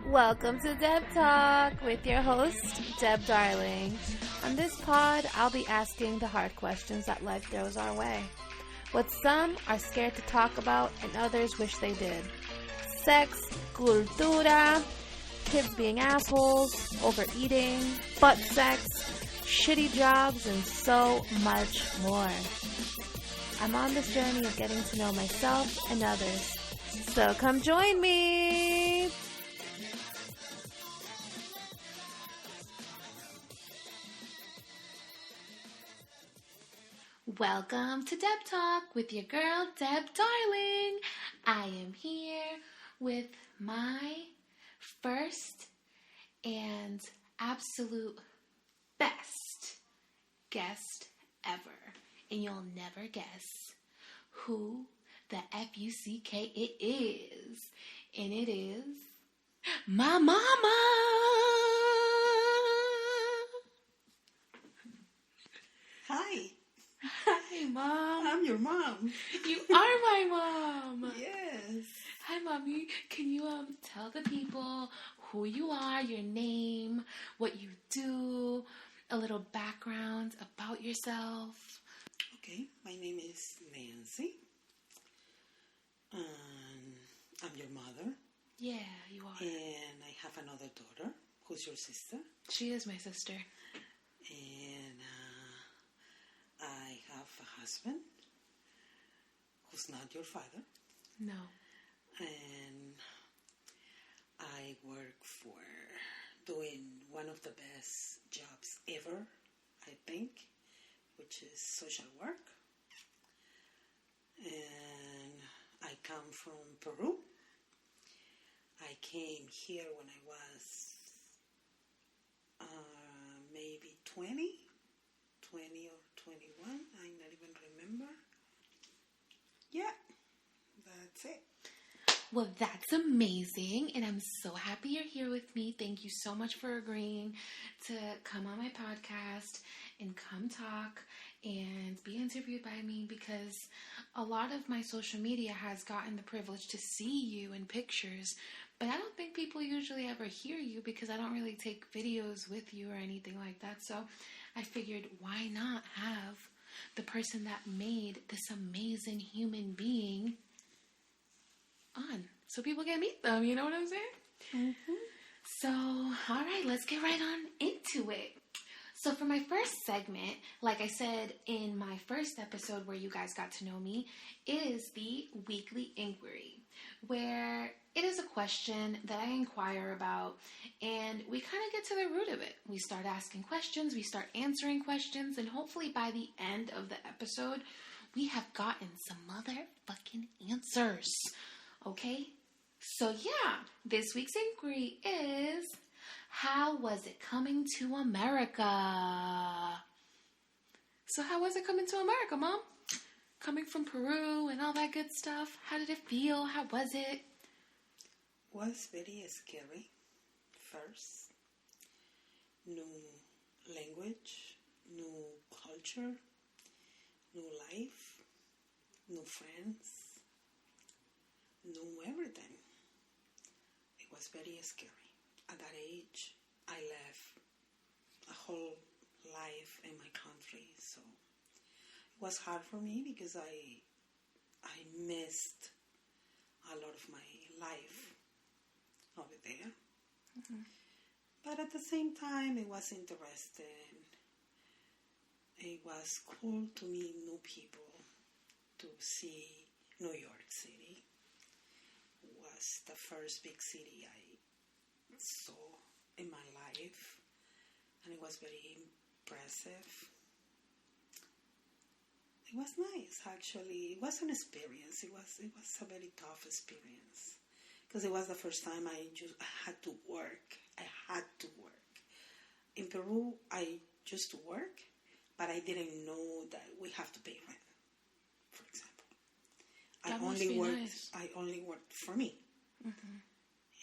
Welcome to Deb Talk with your host, Deb Darling. On this pod, I'll be asking the hard questions that life throws our way. What some are scared to talk about and others wish they did. Sex, cultura, kids being assholes, overeating, butt sex, shitty jobs, and so much more. I'm on this journey of getting to know myself and others. So come join me! Welcome to Deb Talk with your girl, Deb Darling. I am here with my first and absolute best guest ever. And you'll never guess who the F-U-C-K it is. And it is my mama. Hi. Hi, Mom. I'm your mom. You are my mom. Yes. Hi, Mommy. Can you tell the people who you are, your name, what you do, a little background about yourself? Okay, my name is Nancy. I'm your mother. Yeah, you are. And I have another daughter who's your sister. She is my sister. And I have a husband who's not your father. No. And I work for doing one of the best jobs ever, I think, which is social work. And I come from Peru. I came here when I was maybe 20 or 21. I not even remember. Yeah, that's it. Well, that's amazing, and I'm so happy you're here with me. Thank you so much for agreeing to come on my podcast and come talk and be interviewed by me, because a lot of my social media has gotten the privilege to see you in pictures, but I don't think people usually ever hear you because I don't really take videos with you or anything like that. So I figured, why not have the person that made this amazing human being on, so people can meet them, you know what I'm saying? Mm-hmm. So, all right, let's get right on into it. So for my first segment, like I said in my first episode where you guys got to know me, is the weekly inquiry, where it is a question that I inquire about, and we kind of get to the root of it. We start asking questions, we start answering questions, and hopefully by the end of the episode, we have gotten some motherfucking answers. Okay? So yeah, this week's inquiry is, how was it coming to America? So how was it coming to America, Mom? Coming from Peru and all that good stuff. How did it feel? How was it? Was very scary first. New language, new culture, new life, new friends, new everything. It was very scary. At that age, I left a whole life in my country, so it was hard for me because I missed a lot of my life over there. Mm-hmm. But at the same time, it was interesting. It was cool to meet new people, to see New York City. It was the first big city I saw in my life, and it was very impressive. It was nice, actually. It was an experience. It was a very tough experience because it was the first time I had to work. In Peru, I used to work, but I didn't know that we have to pay rent, for example. I only worked for me. Mm-hmm.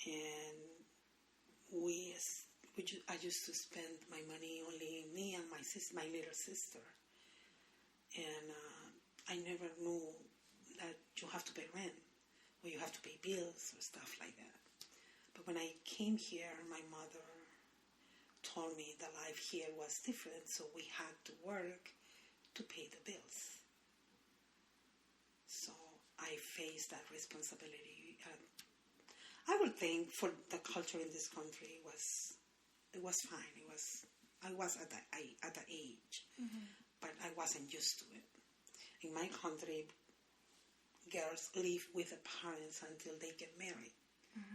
And I used to spend my money only me and my little sister, and I never knew have to pay rent, or you have to pay bills or stuff like that. But when I came here, my mother told me that life here was different, so we had to work to pay the bills. So I faced that responsibility. I would think for the culture in this country, it was fine. I was at that age, but I wasn't used to it. In my country, girls live with the parents until they get married.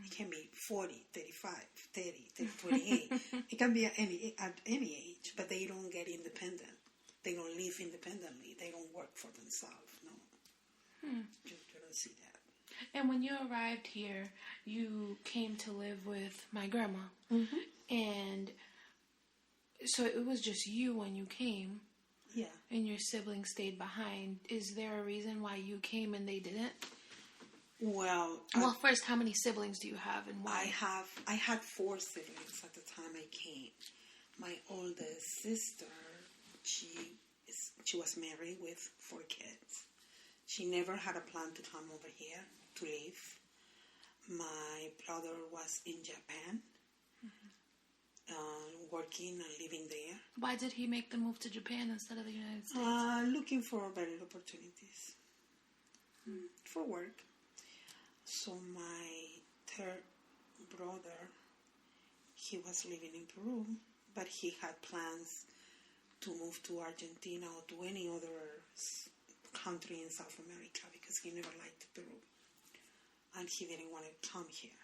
It can be 40, 35, 30, 28. It can be at any age, but they don't get independent. They don't live independently. They don't work for themselves. No, you don't see that. And when you arrived here, you came to live with my grandma, and so it was just you when you came. Yeah. And your siblings stayed behind. Is there a reason why you came and they didn't? Well, first, how many siblings do you have, and why? I had 4 siblings at the time I came. My oldest sister, she was married with 4 kids. She never had a plan to come over here to live. My brother was in Japan, working and living there. Why did he make the move to Japan instead of the United States? Looking for better opportunities for work. So my 3rd brother, he was living in Peru, but he had plans to move to Argentina or to any other country in South America because he never liked Peru. And he didn't want to come here.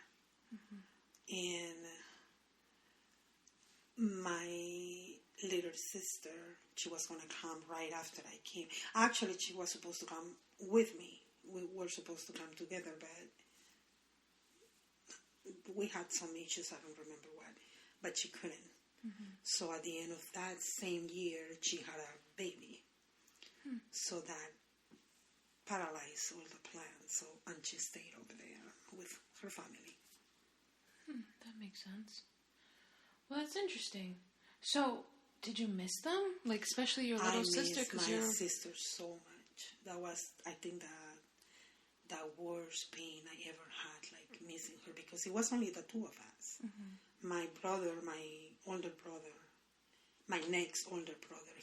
And my little sister, she was going to come right after I came. Actually, she was supposed to come with me. We were supposed to come together, but we had some issues, I don't remember what, but she couldn't. So at the end of that same year, she had a baby. So that paralyzed all the plans, and she stayed over there with her family. That makes sense. Well, that's interesting. So, did you miss them? Like, especially your little sister? I miss my sister so much. That was, I think, the worst pain I ever had, like missing her, because it was only the 2 of us. My brother, my older brother, my next older brother,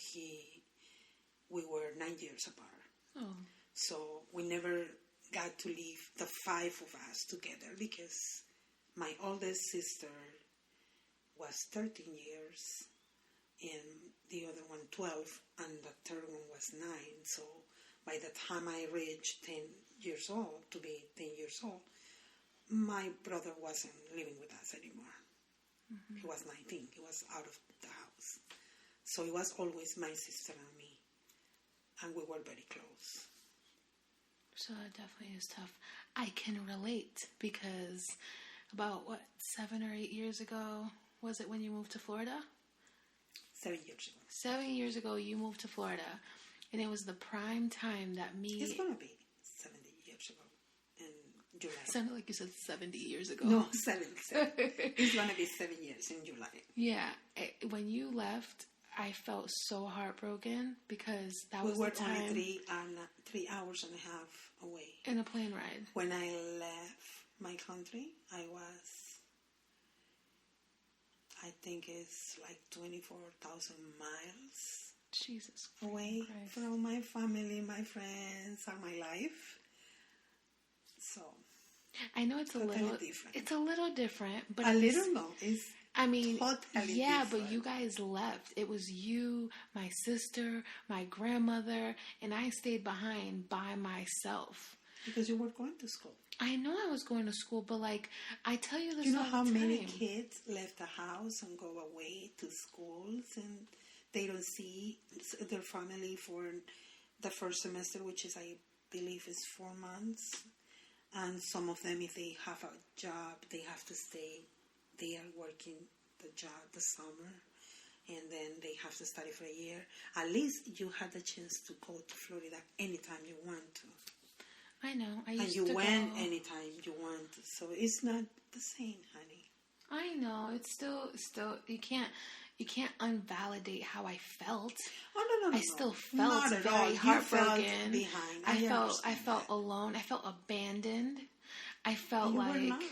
we were 9 years apart. So we never got to live the 5 of us together because my oldest sister was 13 years and the other one 12 and the 3rd one was 9. So by the time I reached 10 years old, to be 10 years old, my brother wasn't living with us anymore. He was 19. He was out of the house. So it was always my sister and me. And we were very close. So that definitely is tough. I can relate because about, 7 or 8 years ago, was it when you moved to Florida? 7 years ago. 7 years ago, you moved to Florida. And it was the prime time that It's going to be 70 years ago in July. It sounded like you said 70 years ago. No, 7. It's going to be 7 years in July. Yeah. When you left, I felt so heartbroken because that was the time. We were only 3 hours and a half away. In a plane ride. When I left my country, I think it's like 24,000 miles. Jesus away Christ. From my family, my friends, and my life. So I know it's a little different. It's a little different, but it's totally different. But you guys left. It was you, my sister, my grandmother, and I stayed behind by myself. Because you were going to school. I know I was going to school, but I tell you this all the time. You know how many kids left the house and go away to schools and they don't see their family for the first semester, which is, I believe, is 4 months. And some of them, if they have a job, they have to stay. They are working the job the summer, and then they have to study for a year. At least you had the chance to go to Florida anytime you want to. I know. And you went anytime you want to. So it's not the same, honey. I know. It's still you can't invalidate how I felt. Oh, no. I still felt Not at all. very You heartbroken. felt behind. I felt alone. I felt abandoned. I felt You like were not.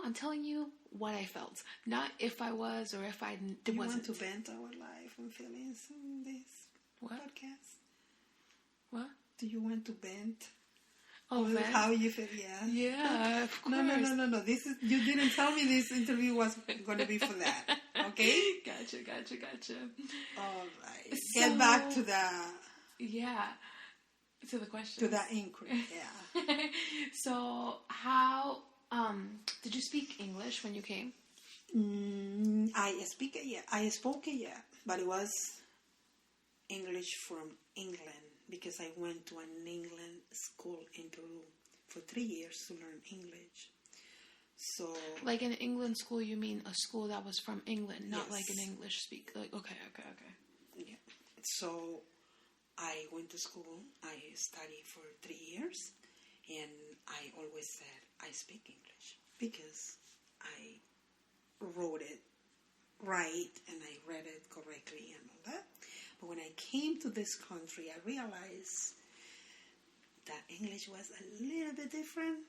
I'm telling you what I felt, not if I was or if I wasn't. Do you want to vent our life and feelings in this podcast? What? Do you want to vent? Oh, vent? How you feel? Yeah. Yeah, of course. No. This is, you didn't tell me this interview was going to be for that. Okay? Gotcha. All right. So, get back to the... Yeah. To the question. To the inquiry, yeah. So, how... did you speak English when you came? I spoke it, yeah. But it was English from England because I went to an England school in Peru for 3 years to learn English. So... Like in England school, you mean a school that was from England, not yes. like an English speak. Like, okay. Yeah. So I went to school. I studied for 3 years. And I always said, I speak English because I wrote it right and I read it correctly and all that. But when I came to this country, I realized that English was a little bit different.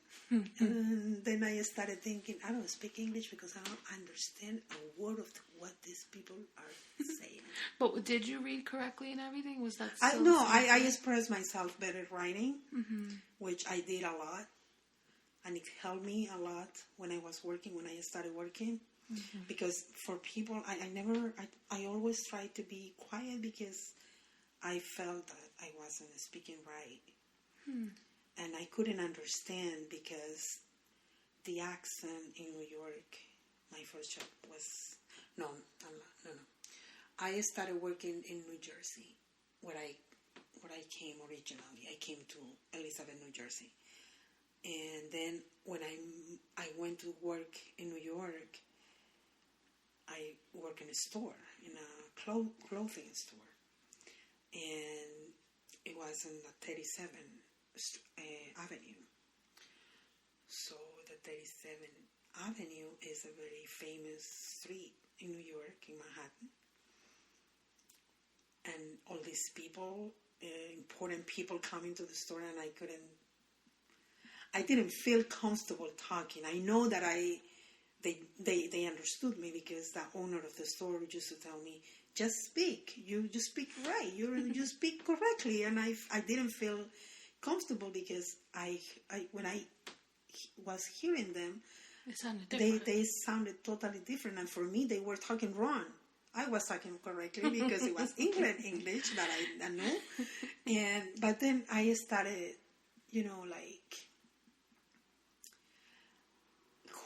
And then I started thinking, I don't speak English because I don't understand a word of what these people are saying. But did you read correctly and everything? Was that I expressed myself better writing, which I did a lot. And it helped me a lot when I started working. Because for people, I always tried to be quiet because I felt that I wasn't speaking right. And I couldn't understand because the accent in New York, my first job was... No. I started working in New Jersey, where I came originally. I came to Elizabeth, New Jersey. And then when I went to work in New York, I worked in a store, in a clothing store. And it was on the 37th Avenue. So the 37th Avenue is a very famous street in New York, in Manhattan. And all these people, important people coming to the store, and I didn't feel comfortable talking. I know that they understood me because the owner of the store used to tell me, just speak. You speak right. You speak correctly. And I didn't feel comfortable because when I was hearing them, it sounded different. They sounded totally different. And for me, they were talking wrong. I was talking correctly because it was English that I knew. But then I started,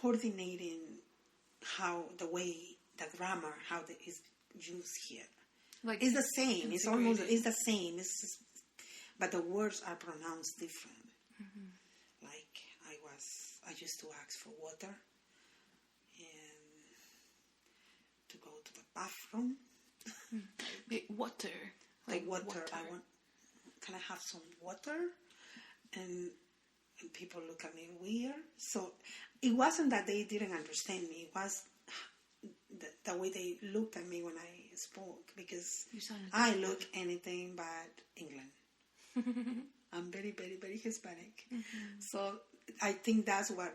coordinating the grammar, how it is used here. Like it's the same. It's the same. But the words are pronounced different. Like I used to ask for water and to go to the bathroom. Water. Like water. Can I have some water? And people look at me weird. So it wasn't that they didn't understand me. It was the way they looked at me when I spoke, because I look anything but England. I'm very, very, very Hispanic. So I think that's what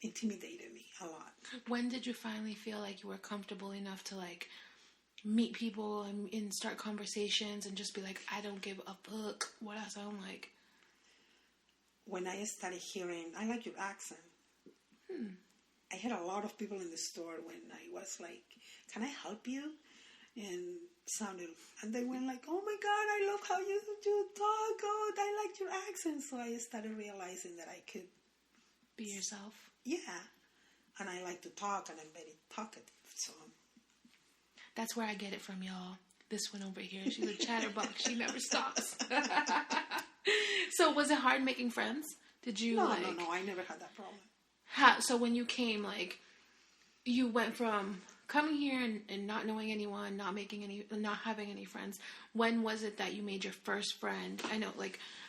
intimidated me a lot. When did you finally feel like you were comfortable enough to meet people and start conversations and just be like, I don't give a fuck what I sound like? When I started hearing, I like your accent. I had a lot of people in the store when I was like, can I help you? And they went like, oh my God, I love how you talk. Oh, I like your accent. So I started realizing that I could be yourself. Yeah. And I like to talk, and I'm very talkative. So that's where I get it from, y'all. This one over here, she's a chatterbox. She never stops. So was it hard making friends? Did you No, I never had that problem. So when you came, you went from coming here and not knowing anyone, not having any friends. When was it that you made your first friend? I know,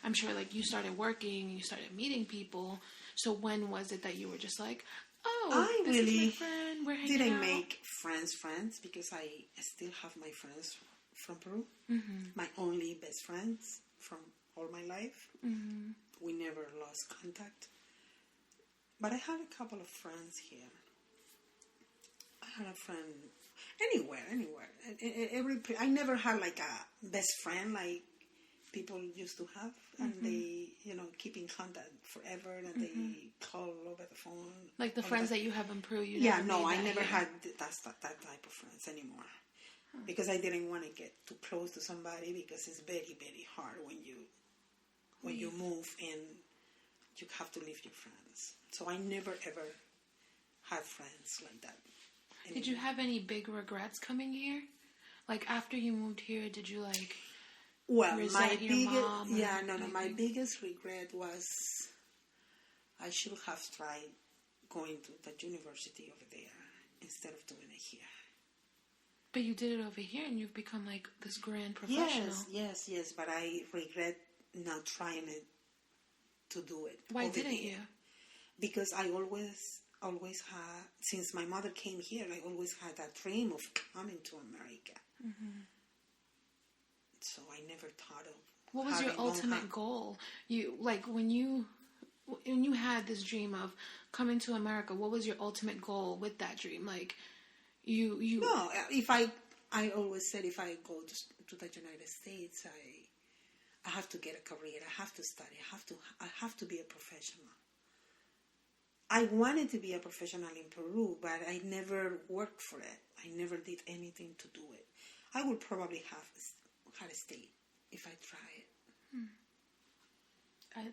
I'm sure, you started working, you started meeting people. So when was it that you were just like, oh, this is my friend, we're hanging out? Didn't make friends because I still have my friends from Peru. Mm-hmm. My only best friends from all my life. Mm-hmm. We never lost contact. But I had a couple of friends here. I had a friend anywhere. I never had like a best friend like people used to have, and they, keep in contact forever, and they call over the phone. Like the friends that you have in Peru, I never had that type of friends anymore. Because I didn't want to get too close to somebody, because it's very, very hard when you move and you have to leave your friends. So I never ever had friends like that anymore. Did you have any big regrets coming here? Like after you moved here, did you like? Well, my biggest regret was I should have tried going to the university over there instead of doing it here. But you did it over here, and you've become like this grand professional. Yes. But I regret not trying it to do it. Why didn't you? Because I always had, since my mother came here, I always had that dream of coming to America. Mm-hmm. So I never thought of. What was your ultimate goal? You like when you had this dream of coming to America. What was your ultimate goal with that dream? Like you. No, if I always said if I go to the United States, I have to get a career. I have to study. I have to be a professional. I wanted to be a professional in Peru, but I never worked for it. I never did anything to do it. I would probably have had a stayed if I tried. I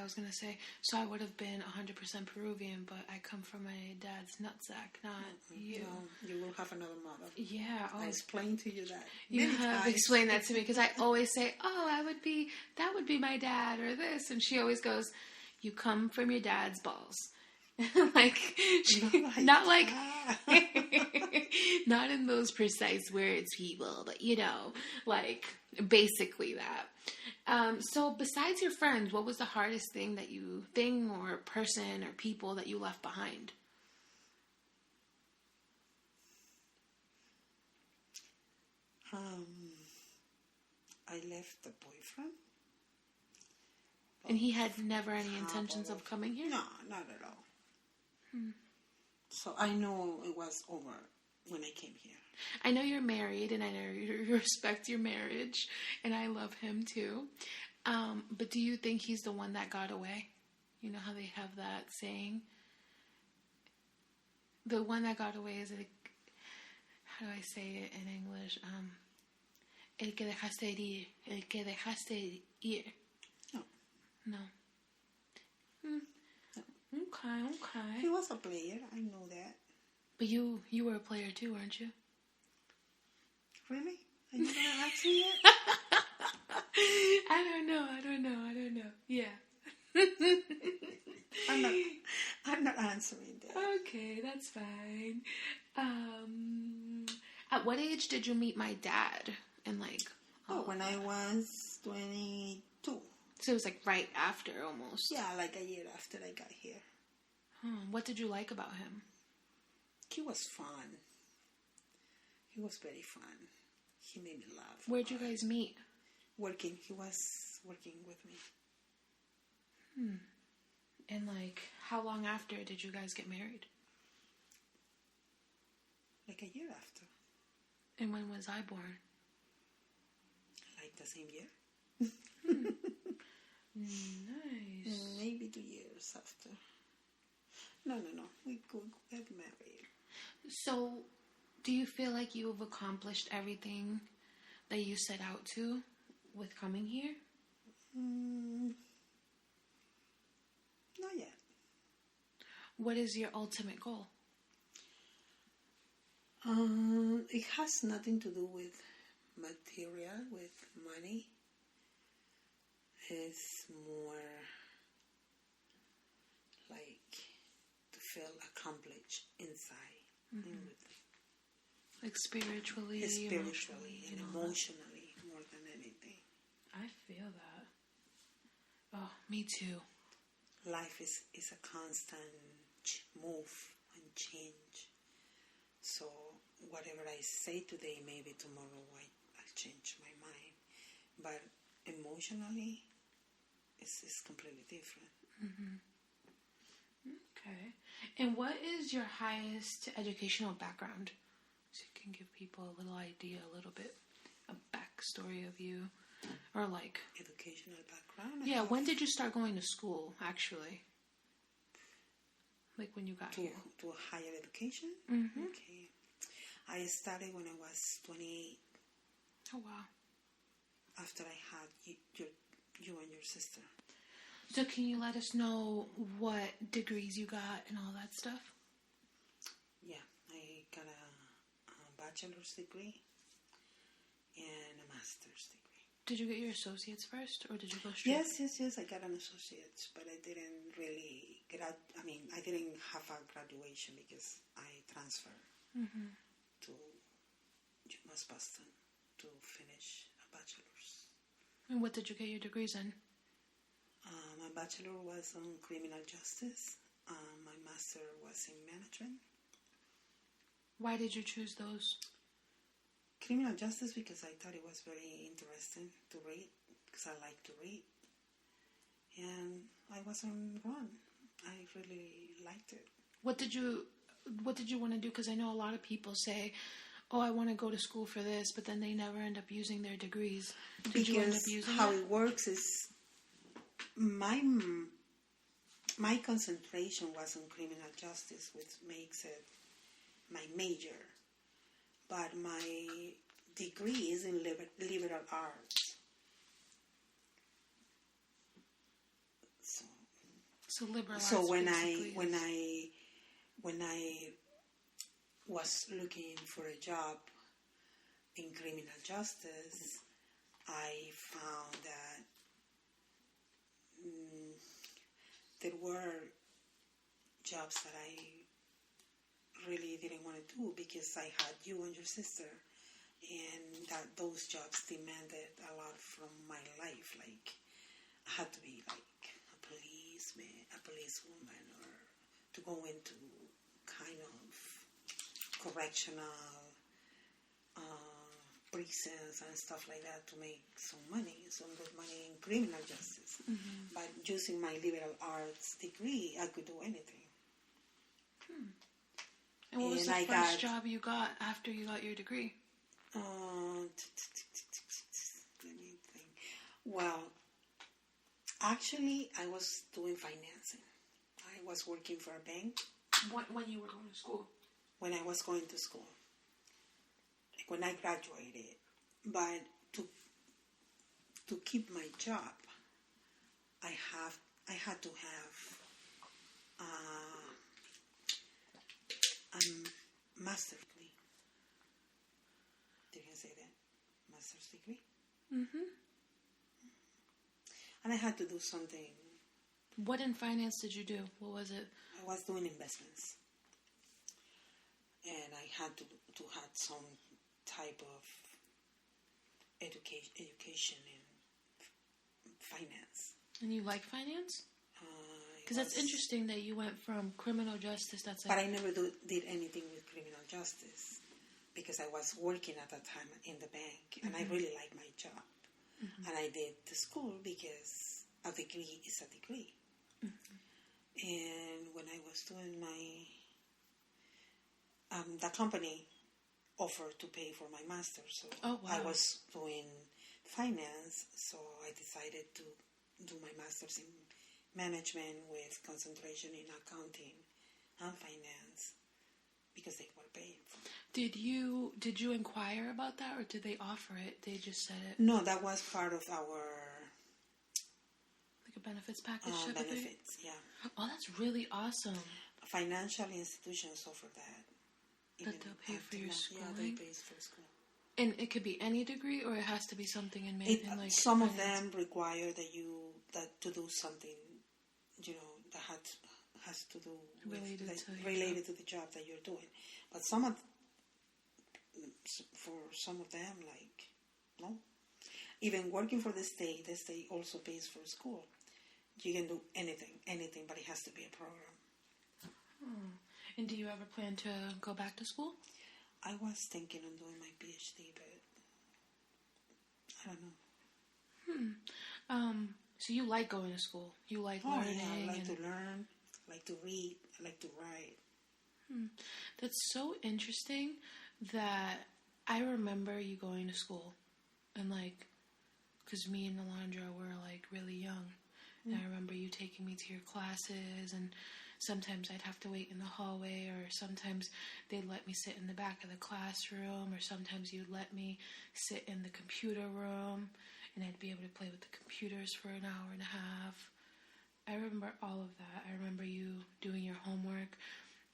was going to say, so I would have been 100% Peruvian, but I come from my dad's nutsack, not you. No, you will have another mother. Yeah. I explained to you that. You have explained that to me, because I always say, that would be my dad, or this, and she always goes, you come from your dad's balls. Not like not in those precise words, people, but like basically that. So besides your friends, what was the hardest thing or person or people that you left behind? I left the boyfriend. And he had never any intentions of coming here? No, not at all. So I know it was over when I came here. I know you're married, and I know you respect your marriage, and I love him too. But do you think he's the one that got away? You know how they have that saying? The one that got away is, how do I say it in English? El que dejaste ir. El que dejaste ir. No. Okay. He was a player, I know that. But you were a player too, weren't you? Really? Are you going to ask me yet? I don't know. Yeah. I'm not answering that. Okay, that's fine. At what age did you meet my dad? And when I was 22. So it was like right after, almost. Yeah, like a year after I got here. What did you like about him? He was fun. He was very fun. He made me laugh. Where'd you guys meet? Working. He was working with me. And how long after did you guys get married? Like a year after. And when was I born? Like the same year. Nice. Maybe 2 years after. No. We could get married. So, do you feel like you have accomplished everything that you set out to with coming here? Not yet. What is your ultimate goal? It has nothing to do with material, with money. It's more like to feel accomplished inside. Like spiritually and emotionally more than anything. I feel that. Oh, me too. Life is a constant move and change. So whatever I say today, maybe tomorrow I changed my mind. But emotionally, it's completely different. Okay. And what is your highest educational background? So you can give people a little idea, a little bit, a backstory of you. Or like... Educational background? Yeah, when did you start going to school, actually? Like when you got here? To higher education? Mm-hmm. Okay. I started when I was 28. Oh, wow. After I had you and your sister. So can you let us know what degrees you got and all that stuff? Yeah, I got a bachelor's degree and a master's degree. Did you get your associates first, or did you go straight? Yes. I got an associate's, but I didn't really I didn't have a graduation because I transferred to UMass Boston to finish a bachelor's. And what did you get your degrees in? My bachelor was on criminal justice. My master was in management. Why did you choose those? Criminal justice because I thought it was very interesting to read, because I like to read. And I wasn't wrong. I really liked it. What did you want to do? Because I know a lot of people say, oh, I want to go to school for this, but then they never end up using their degrees. Did you end up using how it works is my concentration was on criminal justice, which makes it my major. But my degree is in liberal arts. So liberal arts. So when I was looking for a job in criminal justice, I found that there were jobs that I really didn't want to do because I had you and your sister, and that those jobs demanded a lot from my life. Like, I had to be like a policewoman, or to go into kind of correctional prisons and stuff like that to make some good money in criminal justice. But using my liberal arts degree, I could do anything. And what was the first job you got after you got your degree? Let me think. Well, actually, I was doing financing. I was working for a bank. When you were going to school? When I was going to school. Like when I graduated. But to keep my job, I had to have a master's degree. Did you say that? Master's degree? And I had to do something. What in finance did you do? What was it? I was doing investments. And I had to have some type of education in finance. And you like finance? Because that's interesting that you went from criminal justice. But I never did anything with criminal justice because I was working at that time in the bank, and I really liked my job. And I did the school because a degree is a degree. And when I was doing the company offered to pay for my master's, so I was doing finance, so I decided to do my master's in management with concentration in accounting and finance because they were paying for it. Did you inquire about that, or did they offer it? They just said it? No, that was part of our like a benefits package. Benefits, yeah. Oh, that's really awesome. Financial institutions offer that. That they'll pay for your schooling? Yeah, they pay for school. And it could be any degree, or it has to be something in like some finance? of them require that to do something, that has to do related to the job that you're doing. But for some of them, like, no. Even working for the state also pays for school. You can do anything, but it has to be a program. And do you ever plan to go back to school? I was thinking on doing my PhD, but don't know. So you like going to school? You like learning? Yeah, I like to learn. I like to read. I like to write. That's so interesting that I remember you going to school. And, like, because me and Alondra were, like, really young. And I remember you taking me to your classes, and sometimes I'd have to wait in the hallway, or sometimes they'd let me sit in the back of the classroom, or sometimes you'd let me sit in the computer room, and I'd be able to play with the computers for an hour and a half. I remember all of that. I remember you doing your homework.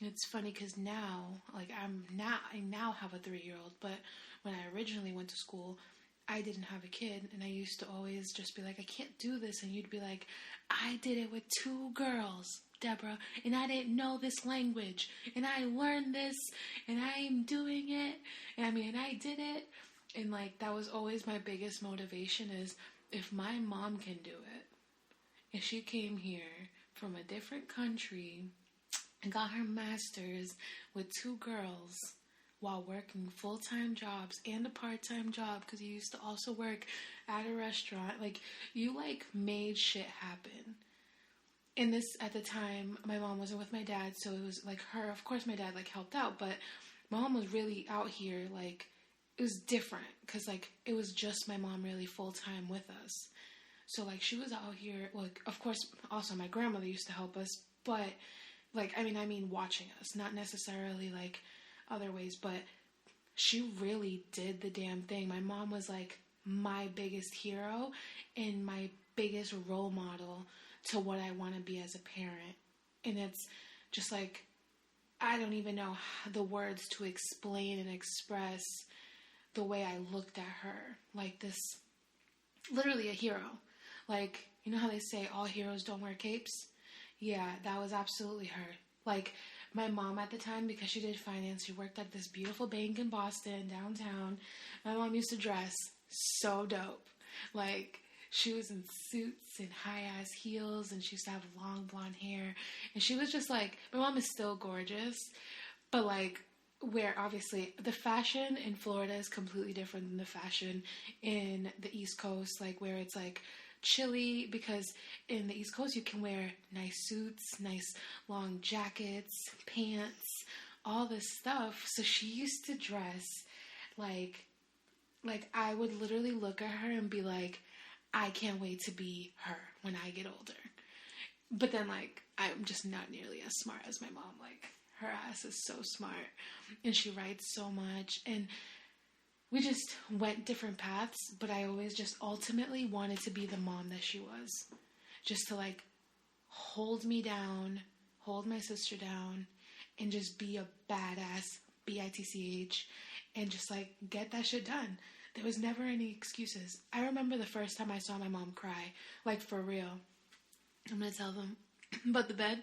And it's funny because now, like, I now have a 3-year-old, but when I originally went to school, I didn't have a kid, and I used to always just be like, I can't do this, and you'd be like, I did it with 2 girls, Deborah, and I didn't know this language, and I learned this, and I'm doing it, and I did it, and, like, that was always my biggest motivation is, if my mom can do it, if she came here from a different country and got her master's with 2 girls, while working full-time jobs and a part-time job, because you used to also work at a restaurant. Like, you, like, made shit happen. And this, at the time, my mom wasn't with my dad, so it was, like, her. Of course, my dad, like, helped out, but my mom was really out here, like, it was different, because, like, it was just my mom really full-time with us. So, like, she was out here, like, of course, also my grandmother used to help us, but, like, I mean, watching us, not necessarily, like, other ways, but she really did the damn thing. My mom was like my biggest hero and my biggest role model to what I want to be as a parent. And it's just like, I don't even know the words to explain and express the way I looked at her. Like this, literally a hero. Like, you know how they say all heroes don't wear capes? Yeah, that was absolutely her. Like, my mom at the time, because she did finance, she worked at this beautiful bank in Boston, downtown. My mom used to dress so dope. Like, she was in suits and high-ass heels, and she used to have long blonde hair. And she was just like, my mom is still gorgeous, but like, where obviously the fashion in Florida is completely different than the fashion in the East Coast, like where it's like chilly, because in the East Coast you can wear nice suits, nice long jackets, pants, all this stuff. So she used to dress like I would literally look at her and be like, I can't wait to be her when I get older. But then, like, I'm just not nearly as smart as my mom. Like, her ass is so smart, and she writes so much, and we just went different paths, but I always just ultimately wanted to be the mom that she was. Just to, like, hold me down, hold my sister down, and just be a badass, bitch, and just, like, get that shit done. There was never any excuses. I remember the first time I saw my mom cry, like, for real. I'm going to tell them about the bed.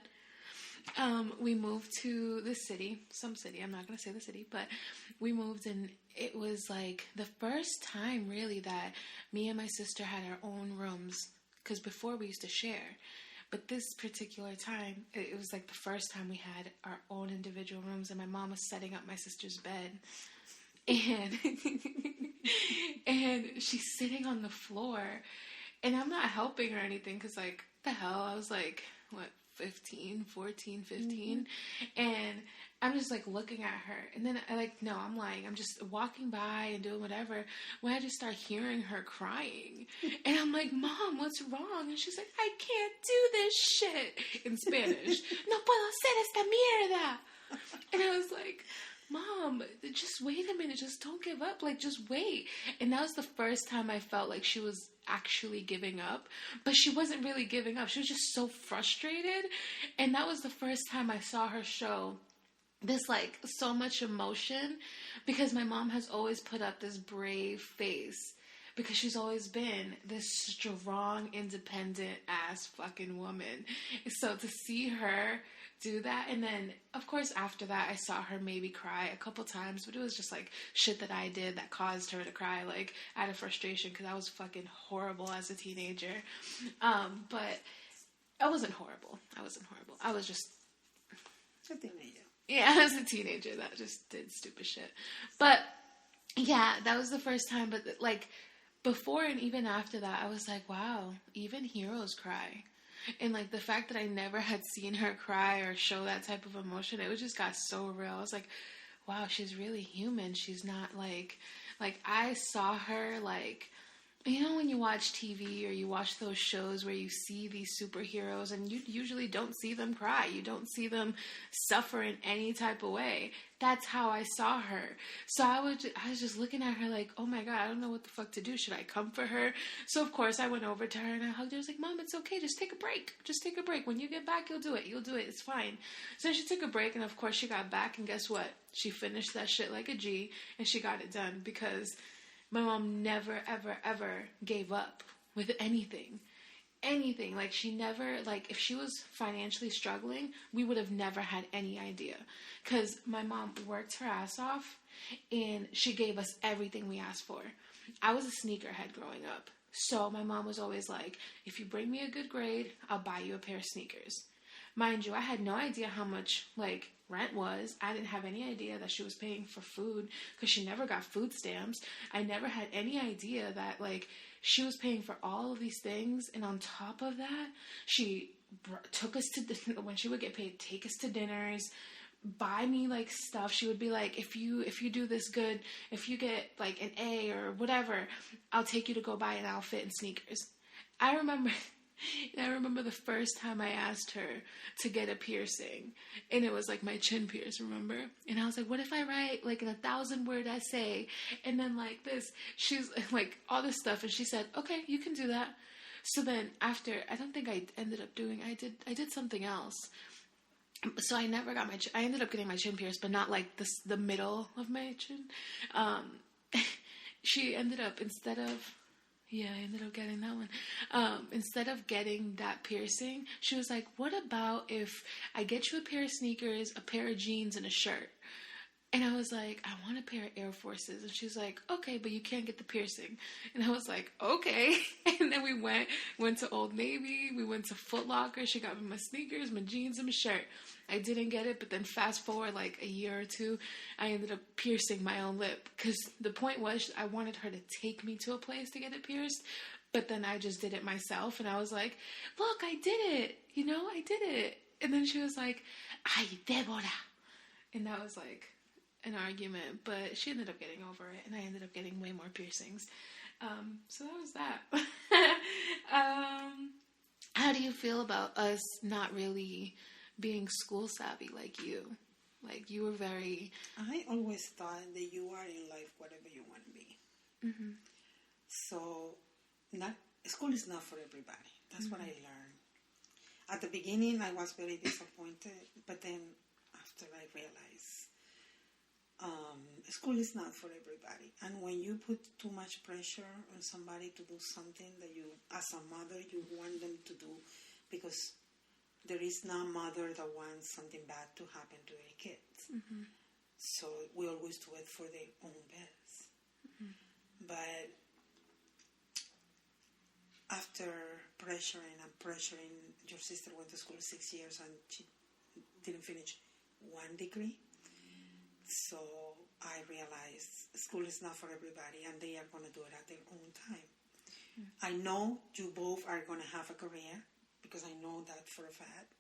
We moved to the city, some city, I'm not going to say the city, but we moved, and it was like the first time really that me and my sister had our own rooms, because before we used to share, but this particular time, it was like the first time we had our own individual rooms, and my mom was setting up my sister's bed, and and she's sitting on the floor, and I'm not helping or anything, because like, the hell, I was like, what, 15, 14, 15, and I'm just like looking at her, and then I'm lying, I'm just walking by and doing whatever, when I just start hearing her crying, and I'm like, Mom, what's wrong? And she's like, I can't do this shit, in Spanish. No puedo hacer esta mierda. And I was like, Mom, just wait a minute, just don't give up, like, just wait. And that was the first time I felt like she was actually giving up, but she wasn't really giving up, she was just so frustrated, and that was the first time I saw her show this, like, so much emotion, because my mom has always put up this brave face, because she's always been this strong, independent ass fucking woman. So to see her do that, and then of course after that I saw her maybe cry a couple times, but it was just like shit that I did that caused her to cry, like out of frustration, because I was fucking horrible as a teenager. But I wasn't horrible. I was just a teenager. Yeah, I was a teenager that just did stupid shit. But yeah, that was the first time. But like, before and even after that, I was like, wow, even heroes cry. And like the fact that I never had seen her cry or show that type of emotion, it just got so real. I was like, wow, she's really human. She's not like I saw her like, you know, when you watch TV or you watch those shows where you see these superheroes and you usually don't see them cry. You don't see them suffer in any type of way. That's how I saw her. So I was just looking at her like, oh my God, I don't know what the fuck to do. Should I comfort her? So of course I went over to her and I hugged her. I was like, Mom, it's okay. Just take a break. Just take a break. When you get back, you'll do it. You'll do it. It's fine. So she took a break and of course she got back and guess what? She finished that shit like a G and she got it done because my mom never, ever, ever gave up with anything. Anything. Like, she never, like, if she was financially struggling, we would have never had any idea. Because my mom worked her ass off, and she gave us everything we asked for. I was a sneakerhead growing up. So my mom was always like, if you bring me a good grade, I'll buy you a pair of sneakers. Mind you, I had no idea how much, like, rent was. I didn't have any idea that she was paying for food because she never got food stamps. I never had any idea that, like, she was paying for all of these things. And on top of that, she took us to, when she would get paid, take us to dinners, buy me, like, stuff. She would be like, if you do this good, if you get, like, an A or whatever, I'll take you to go buy an outfit and sneakers. I remember the first time I asked her to get a piercing, and it was like my chin pierce, remember? And I was like, what if I write like an 1,000-word essay? And then like this, she's like all this stuff, and she said, okay, you can do that. So then after, I don't think I ended up doing, I did something else. So I never got I ended up getting my chin pierced, but not like the middle of my chin. She ended up, I ended up getting that one. Instead of getting that piercing, she was like, what about if I get you a pair of sneakers, a pair of jeans, and a shirt? And I was like, I want a pair of Air Forces. And she's like, okay, but you can't get the piercing. And I was like, okay. And then we went to Old Navy. We went to Foot Locker. She got me my sneakers, my jeans, and my shirt. I didn't get it, but then fast forward like a year or two, I ended up piercing my own lip. Because the point was, I wanted her to take me to a place to get it pierced. But then I just did it myself. And I was like, look, I did it. You know, I did it. And then she was like, ay, Deborah. And that was like an argument, but she ended up getting over it, and I ended up getting way more piercings. So that was that. How do you feel about us not really being school savvy like you? Like, you were very... I always thought that you are in life whatever you want to be. Mm-hmm. So, school is not for everybody. That's what I learned. At the beginning, I was very disappointed, but then after I realized school is not for everybody. And when you put too much pressure on somebody to do something that you, as a mother, you want them to do, because there is no mother that wants something bad to happen to their kids. Mm-hmm. So we always do it for their own best. Mm-hmm. But after pressuring, your sister went to school 6 years and she didn't finish one degree. So I realized school is not for everybody, and they are going to do it at their own time. Mm-hmm. I know you both are going to have a career, because I know that for a fact.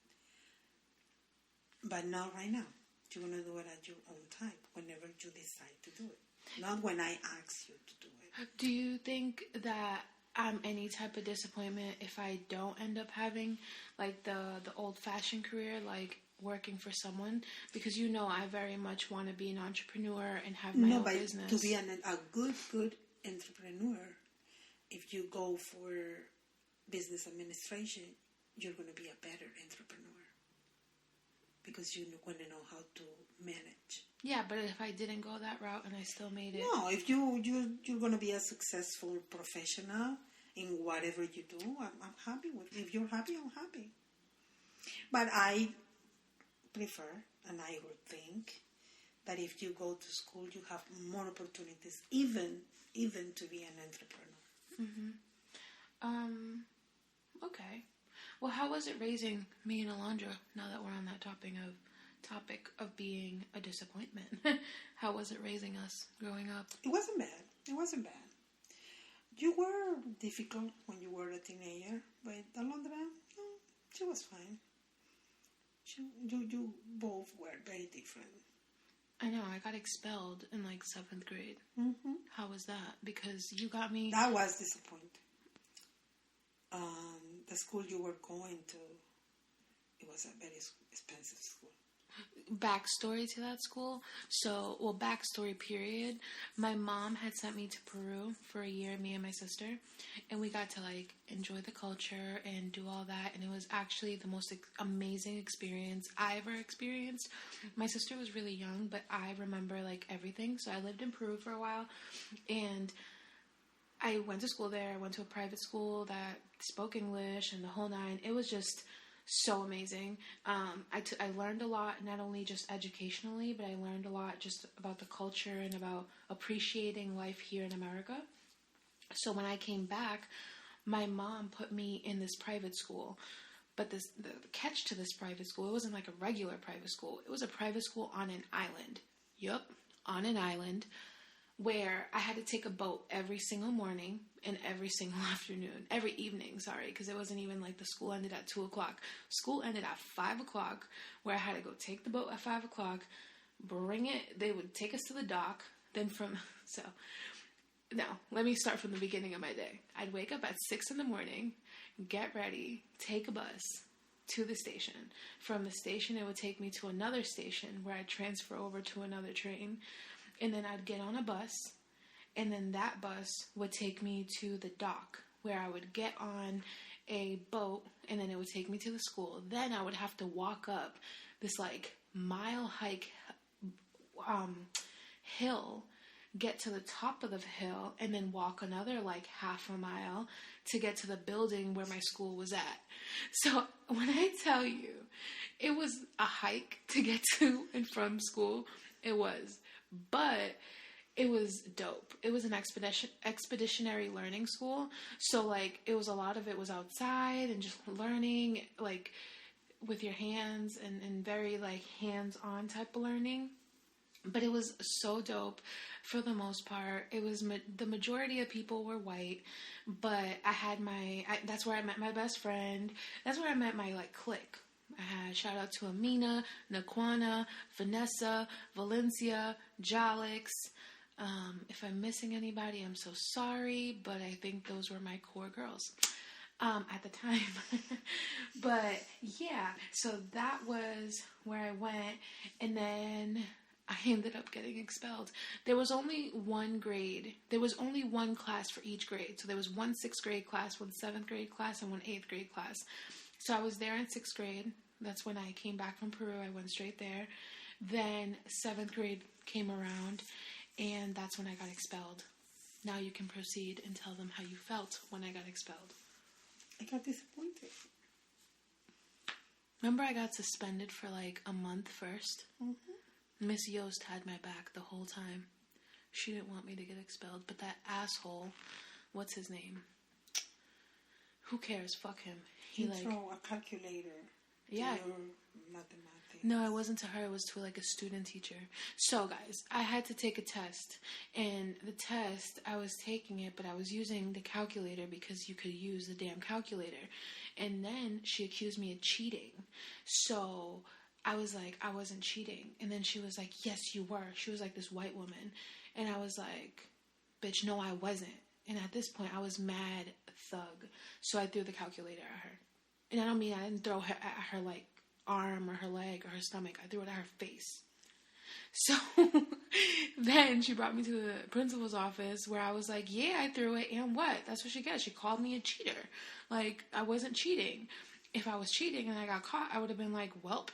But not right now. You're going to do it at your own time, whenever you decide to do it. Not when I ask you to do it. Do you think that I'm any type of disappointment if I don't end up having, like, the old-fashioned career, like working for someone? Because you know I very much want to be an entrepreneur and have my own business. To be a good entrepreneur, if you go for business administration, you're going to be a better entrepreneur, because you're going to know how to manage. Yeah, but if I didn't go that route and I still made it... No, if you're going to be a successful professional in whatever you do, I'm happy with it. If you're happy, I'm happy. But I prefer, and I would think, that if you go to school, you have more opportunities, even to be an entrepreneur. Mm-hmm. Okay. Well, how was it raising me and Alondra, now that we're on that topic of being a disappointment? How was it raising us growing up? It wasn't bad. You were difficult when you were a teenager, but along the way, no, she was fine. You both were very different. I know, I got expelled in like 7th grade. Mm-hmm. How was that? Because you got me... That was disappointing. The school you were going to, it was a very expensive school. Backstory to that school. So, well, backstory period. My mom had sent me to Peru for a year, me and my sister, and we got to like enjoy the culture and do all that, and it was actually the most amazing experience I ever experienced. My sister was really young, but I remember like everything. So I lived in Peru for a while, and I went to school there. I went to a private school that spoke English and the whole nine. It was just so amazing. I learned a lot, not only just educationally, but I learned a lot just about the culture and about appreciating life here in America. So when I came back, my mom put me in this private school. But the catch to this private school, it wasn't like a regular private school. It was a private school on an island. Yup, on an island, where I had to take a boat every single morning and every single afternoon, every evening, because it wasn't even like the school ended at 2 o'clock. School ended at 5 o'clock, where I had to go take the boat at 5 o'clock, bring it, they would take us to the dock, let me start from the beginning of my day. I'd wake up at 6 in the morning, get ready, take a bus to the station. From the station, it would take me to another station where I'd transfer over to another train. And then I'd get on a bus, and then that bus would take me to the dock, where I would get on a boat, and then it would take me to the school. Then I would have to walk up this, like, mile hike hill, get to the top of the hill, and then walk another, like, half a mile to get to the building where my school was at. So when I tell you, it was a hike to get to and from school, it was. But it was dope. It was an expeditionary learning school. So, like, it was a lot of it was outside and just learning, like, with your hands and very, like, hands-on type of learning. But it was so dope for the most part. It was, the majority of people were white. But I had that's where I met my best friend. That's where I met my, like, clique. I had shout out to Amina, Naquana, Vanessa, Valencia, Jalix. If I'm missing anybody, I'm so sorry, but I think those were my core girls at the time. But yeah, so that was where I went, and then I ended up getting expelled. There was only one grade. There was only one class for each grade. So there was one 6th grade class, one 7th grade class, and one 8th grade class. So I was there in 6th grade. That's when I came back from Peru. I went straight there. Then 7th grade came around, and that's when I got expelled. Now you can proceed and tell them how you felt when I got expelled. I got disappointed. Remember I got suspended for like a month first? Mm-hmm. Miss Yost had my back the whole time. She didn't want me to get expelled, but that asshole, what's his name? Who cares? Fuck him. He throw a calculator to your mathematics. No, it wasn't to her. It was to, like, a student teacher. So, guys, I had to take a test. And the test, I was taking it, but I was using the calculator because you could use the damn calculator. And then she accused me of cheating. So I was like, I wasn't cheating. And then she was like, yes, you were. She was like this white woman. And I was like, bitch, no, I wasn't. And at this point, I was mad thug. So I threw the calculator at her. And I don't mean I didn't throw her at her, like, arm or her leg or her stomach. I threw it at her face. So then she brought me to the principal's office where I was like, yeah, I threw it, and what? That's what she got. She called me a cheater. Like, I wasn't cheating. If I was cheating and I got caught, I would have been like, welp,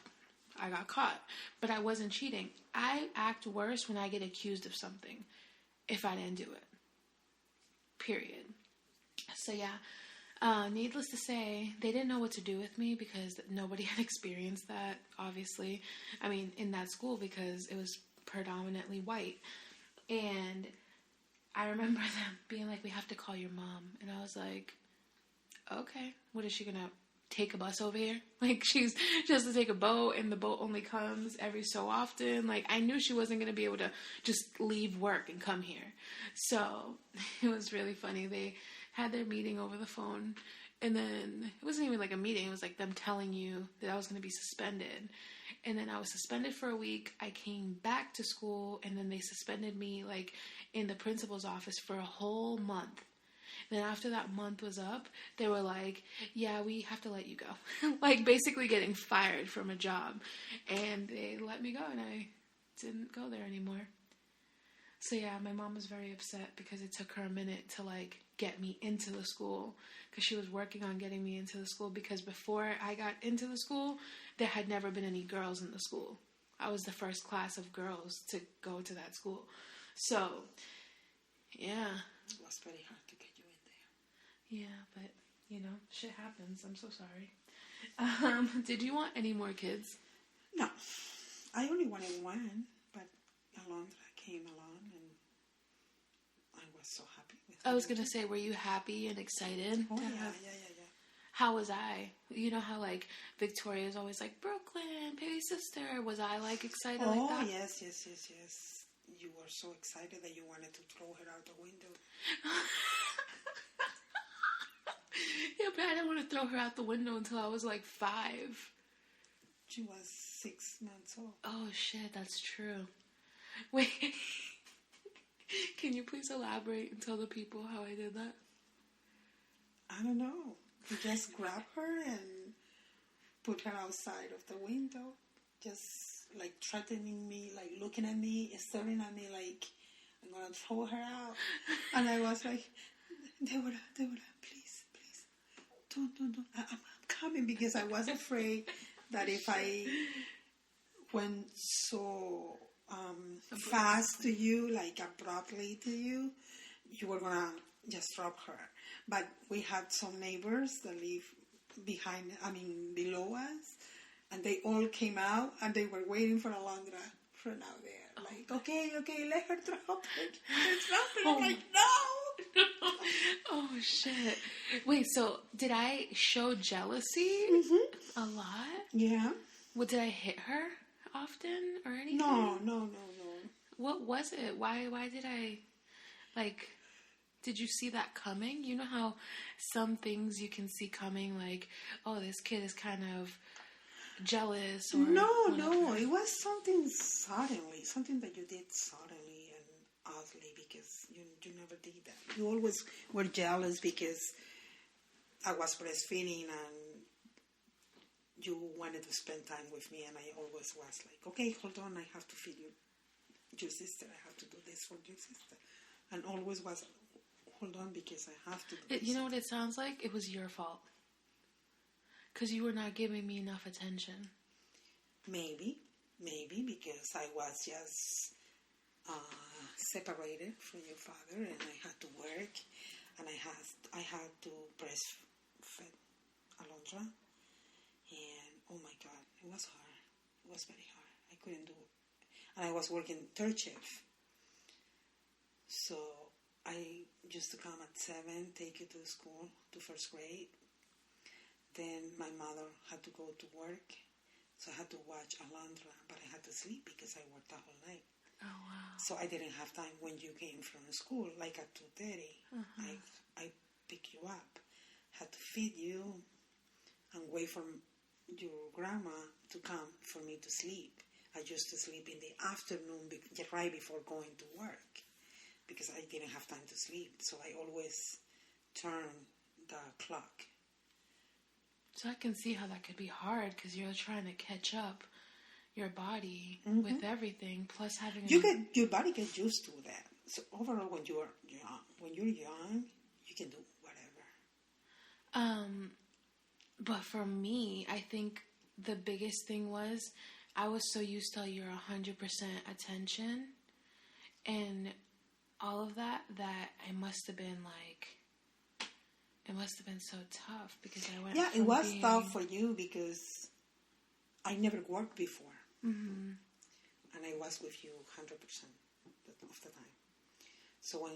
I got caught. But I wasn't cheating. I act worse when I get accused of something if I didn't do it. Period. So yeah, needless to say, they didn't know what to do with me because nobody had experienced that, obviously. I mean, in that school because it was predominantly white. And I remember them being like, we have to call your mom. And I was like, okay, what is she going to take a bus over here. Like, she has to take a boat, and the boat only comes every so often. Like, I knew she wasn't going to be able to just leave work and come here. So, it was really funny. They had their meeting over the phone, and then it wasn't even like a meeting. It was like them telling you that I was going to be suspended. And then I was suspended for a week. I came back to school, and then they suspended me, like, in the principal's office for a whole month. Then after that month was up, they were like, yeah, we have to let you go. Like, basically getting fired from a job. And they let me go, and I didn't go there anymore. So, yeah, my mom was very upset because it took her a minute to, like, get me into the school. Because she was working on getting me into the school. Because before I got into the school, there had never been any girls in the school. I was the first class of girls to go to that school. So, yeah. It was very hard to get you in there. Yeah, but, you know, shit happens. I'm so sorry. Did you want any more kids? No. I only wanted one, but Alondra came along, and I was so happy with her. I was going to say, were you happy and excited? Oh, yeah. How was I? You know how, like, Victoria's always like, Brooklyn, baby sister. Was I, like, excited like that? Oh, yes. You were so excited that you wanted to throw her out the window. Yeah, but I didn't want to throw her out the window until I was, like, 5. She was 6 months old. Oh, shit, that's true. Wait. Can you please elaborate and tell the people how I did that? I don't know. You just grab her and put her outside of the window. Just, like, threatening me, like, looking at me, staring at me like I'm going to throw her out. And I was like, Deborah, please. Don't. I'm coming, because I was afraid that if I went so fast to you, like abruptly to you, you were going to just drop her. But we had some neighbors that live below us, and they all came out, and they were waiting for Alondra for out there. Like, okay, let her drop it. I'm like, no! Oh, shit. Wait, so did I show jealousy a lot? Yeah. Did I hit her often or anything? No. What was it? Why did I, like... Did you see that coming? You know how some things you can see coming, like, oh, this kid is kind of jealous or... No. It was something that you did suddenly and oddly, because you never did that. You always were jealous because I was breastfeeding and you wanted to spend time with me, and I always was like, okay, hold on, I have to feed your sister. I have to do this for your sister. And always was... Hold on, because I have to do this. You know what it sounds like? It was your fault. Because you were not giving me enough attention. Maybe, because I was just separated from your father, and I had to work, and I had to breastfeed Alondra, and oh my God, it was hard. It was very hard. I couldn't do it. And I was working third shift. So I used to come at 7, take you to school, to first grade. Then my mother had to go to work, so I had to watch Alondra, but I had to sleep because I worked the whole night. Oh, wow. So I didn't have time when you came from school, like at 2:30. I pick you up, had to feed you, and wait for your grandma to come for me to sleep. I used to sleep in the afternoon, right before going to work, because I didn't have time to sleep. So I always turned the clock. So I can see how that could be hard, because you're trying to catch up your body with everything, plus having your body gets used to that. So overall, when you're young, you can do whatever. But for me, I think the biggest thing was I was so used to your 100% attention and all of that it must have been so tough, because I went. Yeah, it was tough for you because I never worked before. Mm-hmm. And I was with you 100% of the time. So when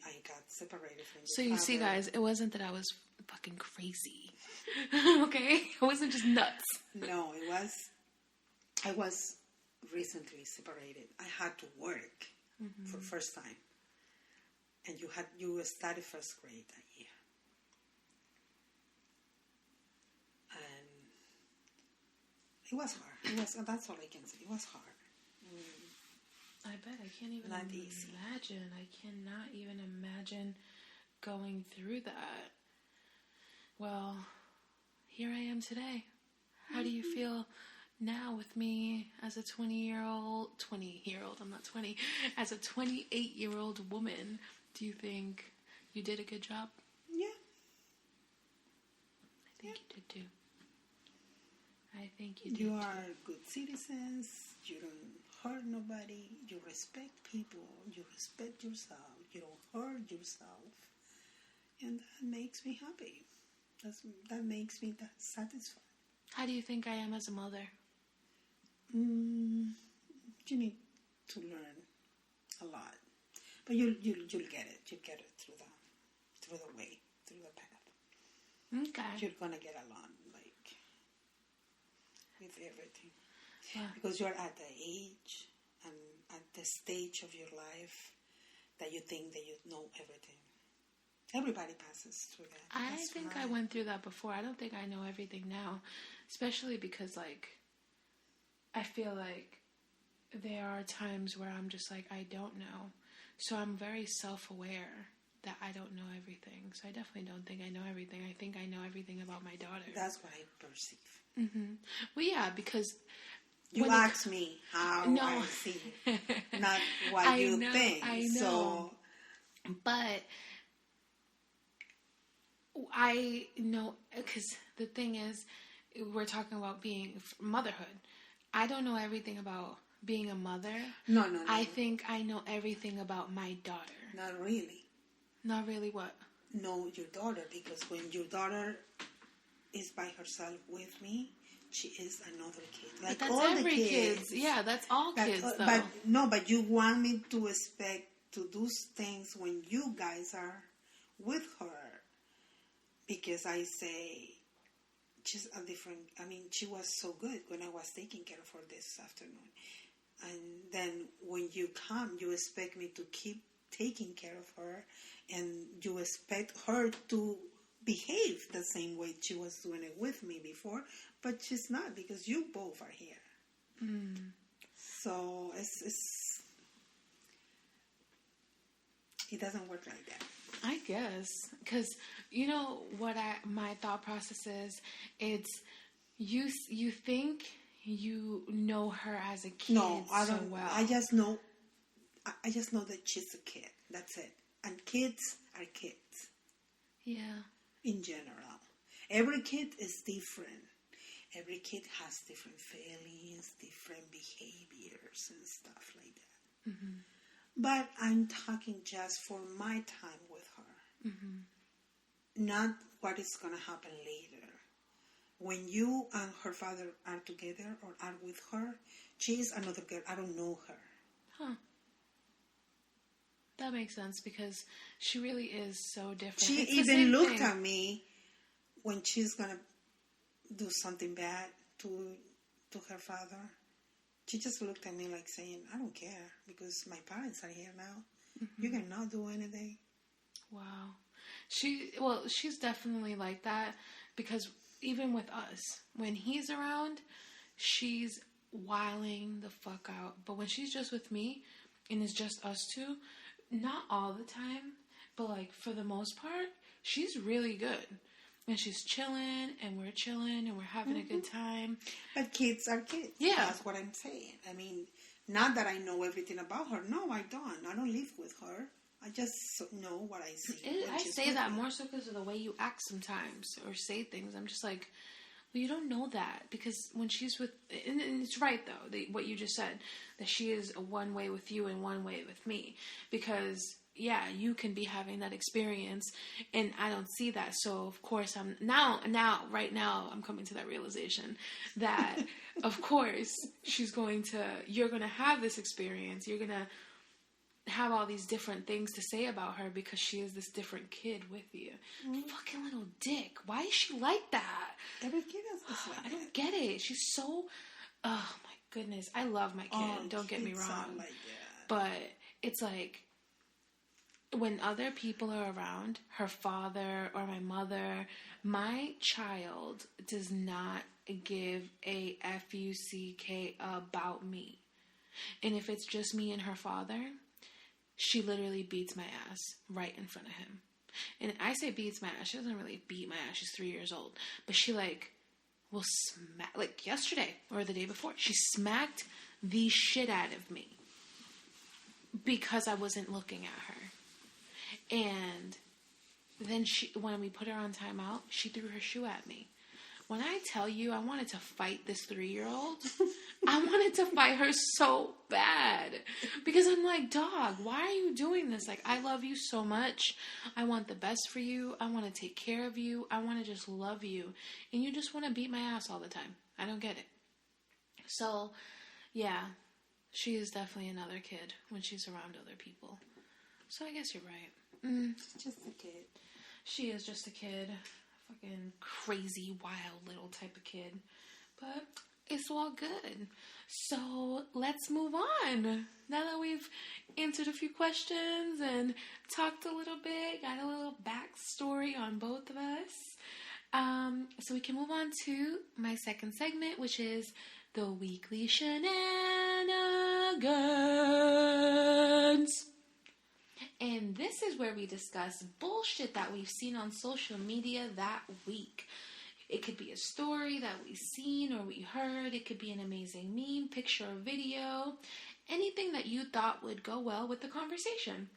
I got separated from you. So you see, guys, it wasn't that I was fucking crazy. Okay? wasn't just nuts. No, I was recently separated. I had to work for the first time. And you started first grade that year. And it was hard. That's all I can say. It was hard. I bet. I can't even imagine. I cannot even imagine going through that. Well, here I am today. How do you feel now with me as a 20-year-old, I'm not 20, as a 28-year-old woman? Do you think you did a good job? Yeah. I think you did too. I think you did. You are good citizens. You don't hurt nobody. You respect people. You respect yourself. You don't hurt yourself. And that makes me happy. That makes me satisfied. How do you think I am as a mother? You need to learn a lot. But you'll get it. You'll get it through the way, through the path. Okay. You're gonna get along, with everything. Yeah. Because you're at the age and at the stage of your life that you think that you know everything. Everybody passes through that. I think I went through that before. I don't think I know everything now. Especially because, I feel like there are times where I'm just I don't know. So I'm very self-aware that I don't know everything. So I definitely don't think I know everything. I think I know everything about my daughter. That's what I perceive. Mm-hmm. Well, yeah, because... You ask me how I see it, not what you think. I know. But I know, because the thing is, we're talking about being motherhood. I don't know everything about being a mother. No. I think I know everything about my daughter. Not really. Not really what? Know your daughter, because when your daughter is by herself with me, she is another kid. But that's all every kids. Yeah, that's all kids, though. But you want me to expect to do things when you guys are with her. Because I say, she's a different... she was so good when I was taking care of her this afternoon. And then when you come, you expect me to keep taking care of her. And you expect her to behave the same way she was doing it with me before. But she's not, because you both are here. Mm. So it doesn't work like that. I guess, because you know what my thought process is. It's you think you know her as a kid. No, I don't. So well. I just know that she's a kid. That's it. And kids are kids. Yeah. In general, every kid is different. Every kid has different feelings, different behaviors, and stuff like that. Mm-hmm. But I'm talking just for my time with her. Mm-hmm. Not what is going to happen later. When you and her father are together or are with her, she is another girl. I don't know her. Huh. That makes sense, because she really is so different. She even looked at me when she's going to do something bad to her father. She just looked at me like saying, I don't care, because my parents are here now. Mm-hmm. You cannot do anything. Wow. She's definitely like that, because even with us, when he's around, she's wilding the fuck out. But when she's just with me and it's just us two, not all the time, but for the most part, she's really good. And she's chilling, and we're chilling, and we're having a good time. But kids are kids. Yeah. That's what I'm saying. Not that I know everything about her. No, I don't. I don't live with her. I just know what I see. I say that more so because of the way you act sometimes, or say things. I'm just like, well, you don't know that. Because when she's with... And it's right, though, what you just said. That she is one way with you and one way with me. Because... yeah, you can be having that experience, and I don't see that. So, of course, right now, I'm coming to that realization that, of course, you're going to have this experience. You're going to have all these different things to say about her because she is this different kid with you. Fucking little dick. Why is she like that? Every kid is like I don't get it. She's so... Oh, my goodness. I love my kid. Don't get me wrong. Like but it's like... When other people are around, her father or my mother, my child does not give a fuck about me. And if it's just me and her father, she literally beats my ass right in front of him. And I say beats my ass. She doesn't really beat my ass. She's 3 years old. But she will smack, like yesterday or the day before, she smacked the shit out of me because I wasn't looking at her. And then when we put her on timeout, she threw her shoe at me. When I tell you I wanted to fight this 3-year-old, I wanted to fight her so bad. Because I'm like, dog, why are you doing this? Like, I love you so much. I want the best for you. I want to take care of you. I want to just love you. And you just want to beat my ass all the time. I don't get it. So, yeah, she is definitely another kid when she's around other people. So I guess you're right. She's just a kid. She is just a kid. Fucking crazy, wild little type of kid. But it's all good. So let's move on. Now that we've answered a few questions and talked a little bit, got a little backstory on both of us. So we can move on to my second segment, which is the weekly shenanigans. And this is where we discuss bullshit that we've seen on social media that week. It could be a story that we've seen or we heard. It could be an amazing meme, picture, or video. Anything that you thought would go well with the conversation.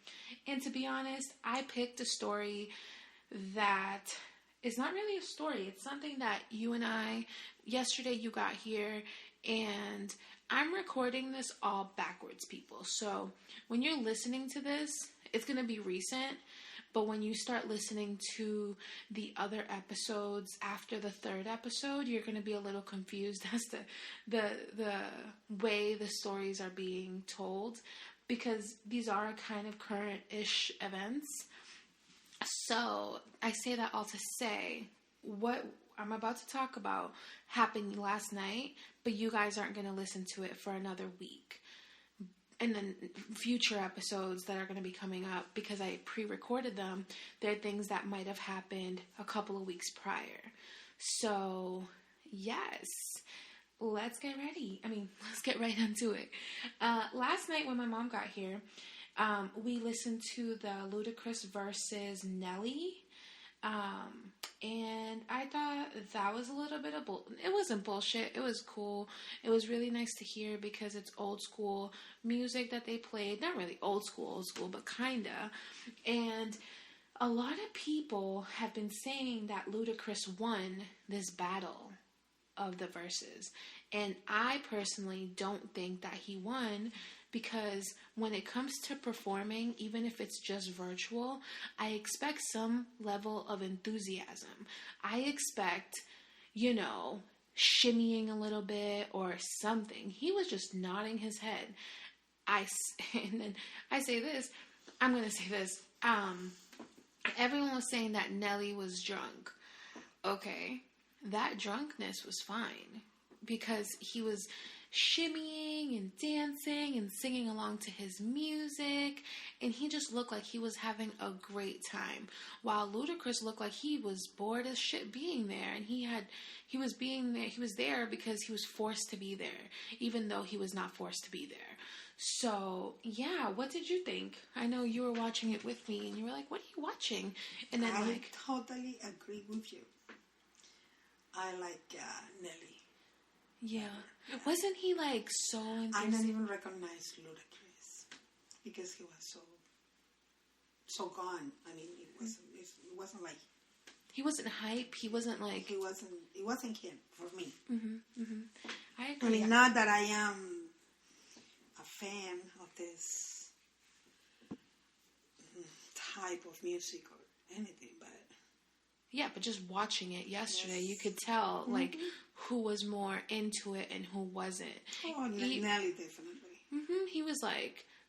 And to be honest, I picked a story that is not really a story. It's something that you and I, yesterday you got here, and I'm recording this all backwards, people. So when you're listening to this, it's going to be recent, but when you start listening to the other episodes after the third episode, you're going to be a little confused as to the way the stories are being told, because these are kind of current-ish events. So I say that all to say what I'm about to talk about happened last night, but you guys aren't going to listen to it for another week. And then future episodes that are going to be coming up, because I pre-recorded them, they're things that might have happened a couple of weeks prior. So, yes, let's get ready. Let's get right into it. Last night when my mom got here, we listened to the Luda Verzuz Nelly. And I thought that was a little bit of it wasn't bullshit. It was cool. It was really nice to hear because it's old school music that they played. Not really old school, but kinda. And a lot of people have been saying that Ludacris won this battle of the verses. And I personally don't think that he won, because when it comes to performing, even if it's just virtual, I expect some level of enthusiasm. I expect, shimmying a little bit or something. He was just nodding his head. And then I say this, I'm going to say this. Everyone was saying that Nelly was drunk. Okay, that drunkenness was fine, because he was shimmying and dancing and singing along to his music, and he just looked like he was having a great time, while Ludacris looked like he was bored as shit being there, and he was there because he was forced to be there, even though he was not forced to be there. So yeah, what did you think? I know you were watching it with me, and you were like, what are you watching? And then I totally agree with you. I like Nelly. Yeah. Wasn't he so enthusiastic? I don't even recognize Ludacris because he was so gone. It wasn't like... He wasn't hype. He wasn't like... It wasn't him for me. Mm-hmm, mm-hmm. I agree. Not that I am a fan of this type of music or anything, but... Yeah, but just watching it yesterday, you could tell, who was more into it and who wasn't. Oh, Nelly, definitely. Mm-hmm. He was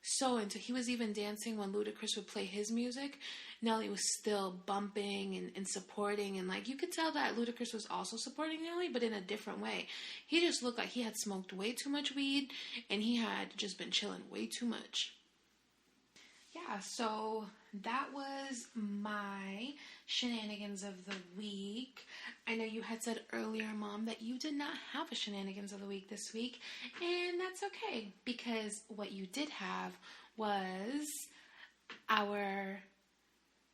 so into. He was even dancing when Ludacris would play his music. Nelly was still bumping and supporting, and like you could tell that Ludacris was also supporting Nelly, but in a different way. He just looked like he had smoked way too much weed, and he had just been chilling way too much. Yeah, so that was my shenanigans of the week. I know you had said earlier, Mom, that you did not have a shenanigans of the week this week, and that's okay, because what you did have was our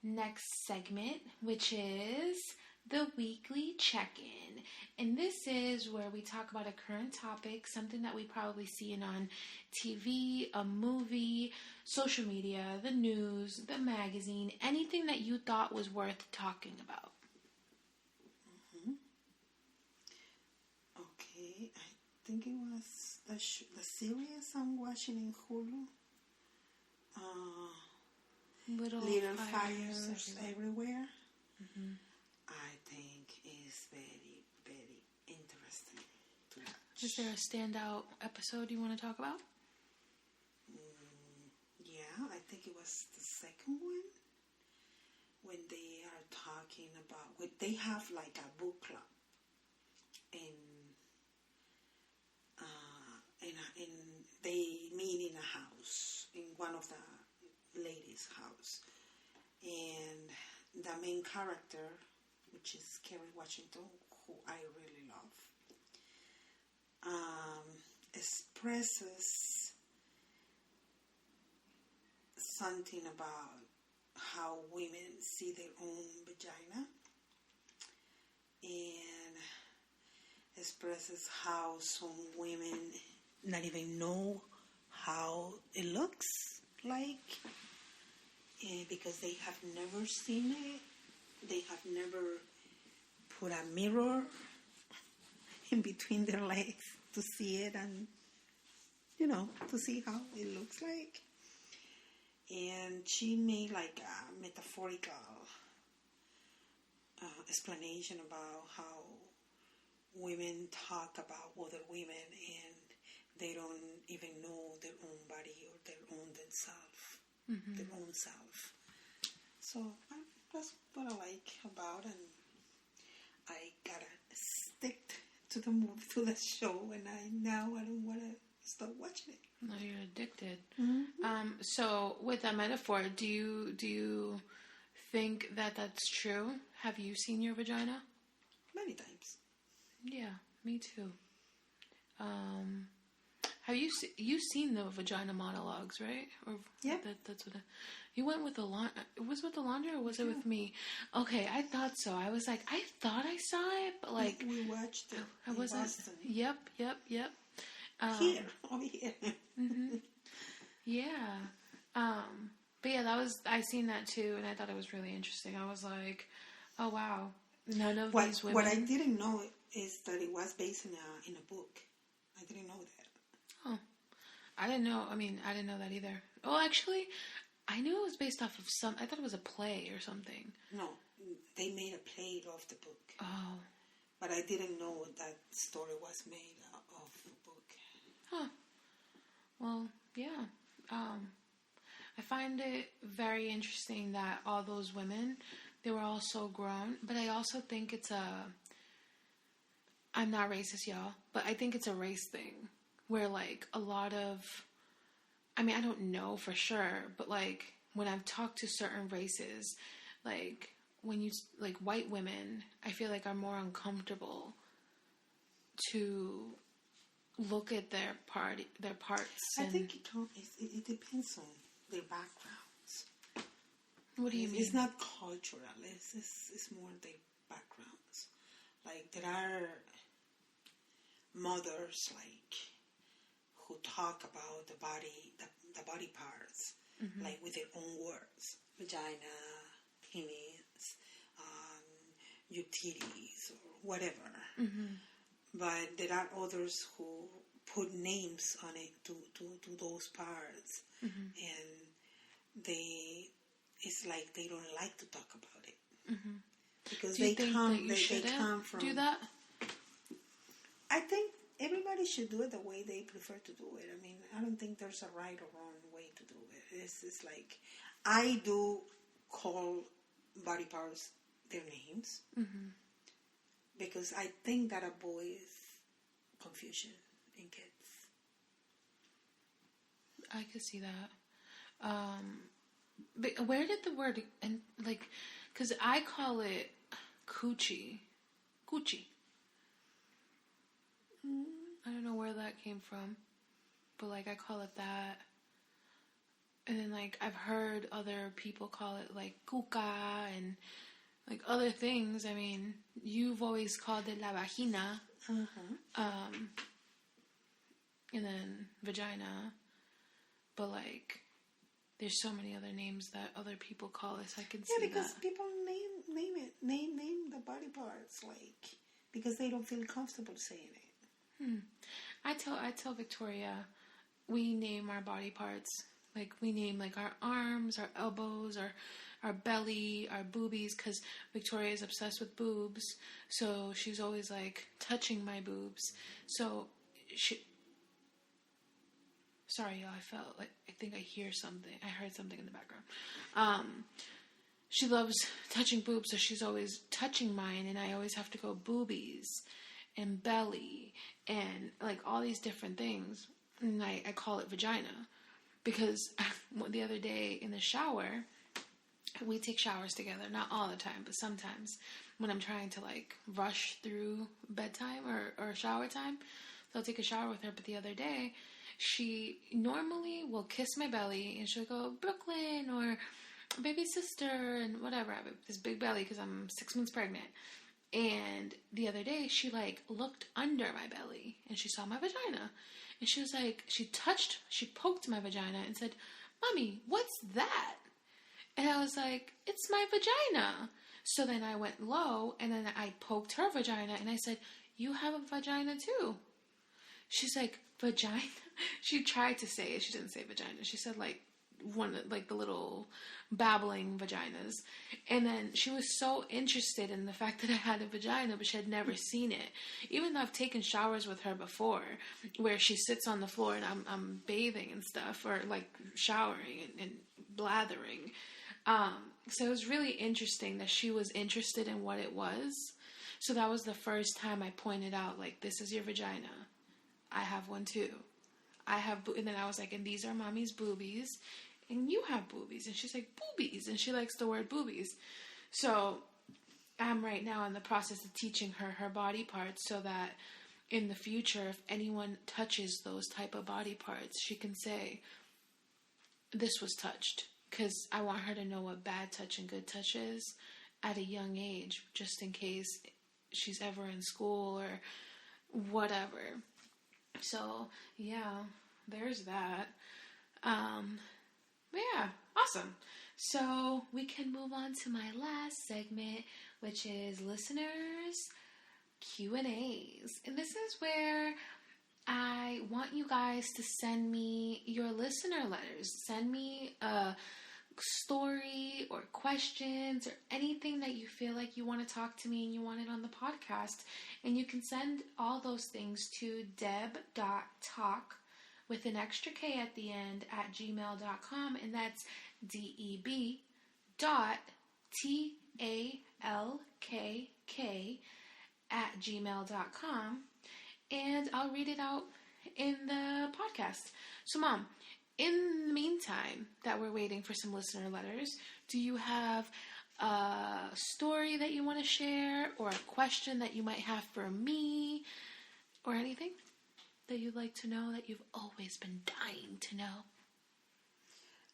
next segment, which is the weekly check-in. And this is where we talk about a current topic, something that we probably seen on TV, a movie, social media, the news, the magazine, anything that you thought was worth talking about. Okay, I think it was the series I'm watching in Hulu. Little fires everywhere. Mm-hmm. I think is very, very interesting to watch. Is there a standout episode you want to talk about? Yeah, I think it was the second one when they are talking about. They have like a book club, and they meet in a house, in one of the ladies' house, and the main character, which is Kerri Washington, who I really love, expresses something about how women see their own vagina, and expresses how some women not even know how it looks like, because they have never seen it. They have never put a mirror in between their legs to see it and, to see how it looks like. And she made like a metaphorical explanation about how women talk about other women and they don't even know their own body or their own self, their own self. So that's what I like about, and I gotta stick to the movie, to the show, and I don't want to stop watching it. No, you're addicted. Mm-hmm. So with that metaphor, do you think that that's true? Have you seen your vagina? Many times. Yeah, me too. Have you seen the vagina monologues, right? Or yeah, that's what you went with the was it with the laundry or was it with me? Okay, I thought so. I was like, I thought I saw it, but like we watched it. I wasn't. Boston. Yep. Here, over here. Mm-hmm. Yeah. But yeah, I seen that too, and I thought it was really interesting. I was like, oh wow, none of these women. What I didn't know is that it was based in a book. I didn't know that. Oh, I didn't know. I mean, I didn't know that either. Oh, actually, I knew it was based off of I thought it was a play or something. No, they made a play of the book. Oh. But I didn't know that story was made of the book. Huh. Well, yeah. I find it very interesting that all those women, they were all so grown. But I also think I'm not racist, y'all, but I think it's a race thing. Where, like, a lot of... I mean, I don't know for sure, but, like, when I've talked to certain races, like... when you, like, white women, I feel like are more uncomfortable to look at their parts. I think it depends on their backgrounds. What do you mean? It's not cultural. It's more their backgrounds. Like, there are mothers, like, who talk about the body parts, like, with their own words. Vagina, penis, your titties or whatever. But there are others who put names on it to those parts, and it's like they don't like to talk about it because they come from. Do that? I think everybody should do it the way they prefer to do it. I mean, I don't think there's a right or wrong way to do with it. It's like, I do call body parts their names. Mm-hmm. Because I think that avoids confusion in kids. I could see that. But where did the word, and like, because I call it coochie. I don't know where that came from, but like I call it that. And then like I've heard other people call it like cuca and like other things. I mean, you've always called it la vagina. And then vagina. But like, there's so many other names that other people call it. So I can see that. Yeah, because people name the body parts, like, because they don't feel comfortable saying it. I tell Victoria, we name our body parts. Like, we name, like, our arms, our elbows, our belly, our boobies, because Victoria is obsessed with boobs. So she's always, like, touching my boobs. So sorry, y'all, I felt like, I think I heard something in the background. She loves touching boobs, so she's always touching mine, and I always have to go boobies and belly and, like, all these different things. And I call it vagina. Because the other day in the shower, we take showers together. Not all the time, but sometimes when I'm trying to, like, rush through bedtime or shower time. So I'll take a shower with her. But the other day, she normally will kiss my belly and she'll go, Brooklyn, or baby sister, and whatever. I have this big belly because I'm 6 months pregnant. And the other day, she, like, looked under my belly and she saw my vagina. And she was like, she poked my vagina and said, Mommy, what's that? And I was like, it's my vagina. So then I went low and then I poked her vagina and I said, you have a vagina too. She's like, vagina? She tried to say it. She didn't say vagina. She said like the little babbling vaginas. And then she was so interested in the fact that I had a vagina, but she had never seen it. Even though I've taken showers with her before, where she sits on the floor and I'm bathing and stuff, or like showering and blathering. So it was really interesting that she was interested in what it was. So that was the first time I pointed out, like, this is your vagina. I have one too. And then I was like, and these are mommy's boobies. And you have boobies. And she's like, boobies. And she likes the word boobies. So I'm right now in the process of teaching her body parts so that in the future, if anyone touches those type of body parts, she can say, this was touched. Because I want her to know what bad touch and good touch is at a young age, just in case she's ever in school or whatever. So, yeah, there's that. But yeah, awesome. So we can move on to my last segment, which is listeners' Q&As. And this is where I want you guys to send me your listener letters. Send me a story or questions or anything that you feel like you want to talk to me and you want it on the podcast. And you can send all those things to deb.talk with an extra K at the end at gmail.com, and that's deb.talkk at gmail.com, and I'll read it out in the podcast. So, Mom, in the meantime that we're waiting for some listener letters, do you have a story that you want to share or a question that you might have for me or anything that you'd like to know that you've always been dying to know?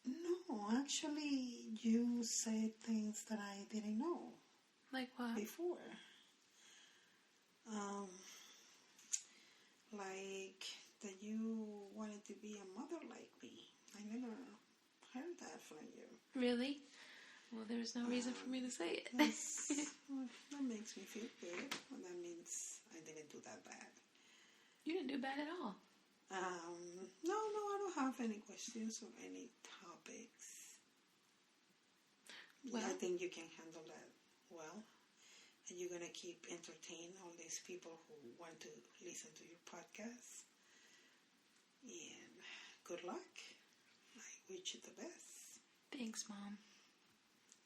No, actually, you said things that I didn't know. Like what? Before. Like that you wanted to be a mother like me. I never heard that from you. Really? Well, there's no reason for me to say it. That makes me feel good. Well, that means I didn't do that bad. You didn't do bad at all. No, I don't have any questions or any topics. Well, I think you can handle that well. And you're going to keep entertaining all these people who want to listen to your podcast. And good luck. I wish you the best. Thanks, Mom.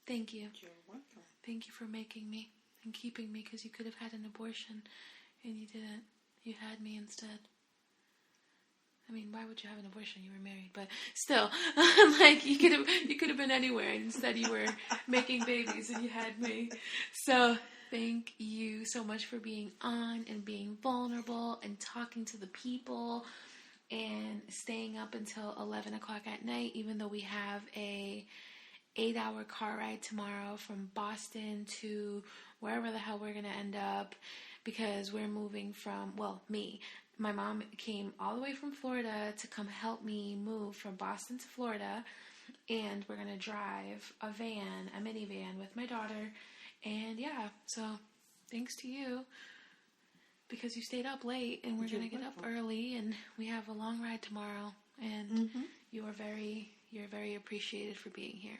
Thank you. You're welcome. Thank you for making me and keeping me, because you could have had an abortion and you didn't. You had me instead. I mean, why would you have an abortion? You were married, but still, like you could have been anywhere, and instead you were making babies and you had me. So thank you so much for being on and being vulnerable and talking to the people and staying up until 11 o'clock at night, even though we have a 8-hour car ride tomorrow from Boston to wherever the hell we're going to end up, because we're moving from, well, me. My mom came all the way from Florida to come help me move from Boston to Florida, and we're going to drive a minivan with my daughter, and yeah, so thanks to you, because you stayed up late, and we're going to get up early, and we have a long ride tomorrow, and you're very appreciated for being here.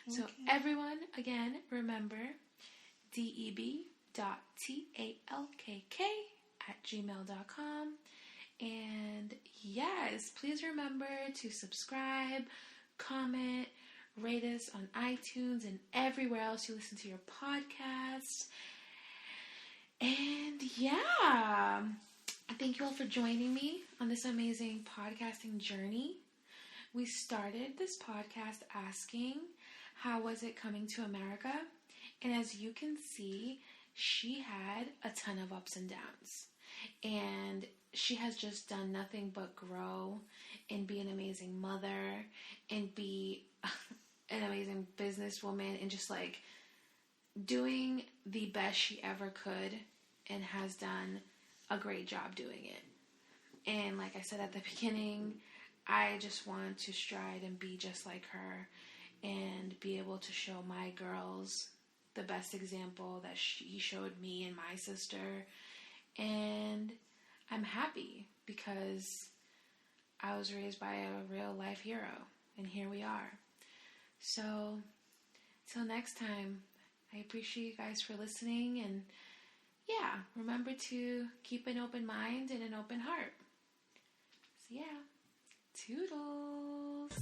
So everyone, again, remember deb.talkk@gmail.com. And yes, please remember to subscribe, comment, rate us on iTunes and everywhere else you listen to your podcast. And yeah, thank you all for joining me on this amazing podcasting journey. We started this podcast asking, how was it coming to America? And as you can see, she had a ton of ups and downs. And she has just done nothing but grow and be an amazing mother and be an amazing businesswoman and just like doing the best she ever could, and has done a great job doing it. And like I said at the beginning, I just want to stride and be just like her and be able to show my girls the best example that she showed me and my sister. And I'm happy because I was raised by a real life hero, and here we are. So till next time, I appreciate you guys for listening, and yeah, remember to keep an open mind and an open heart. So yeah, toodles.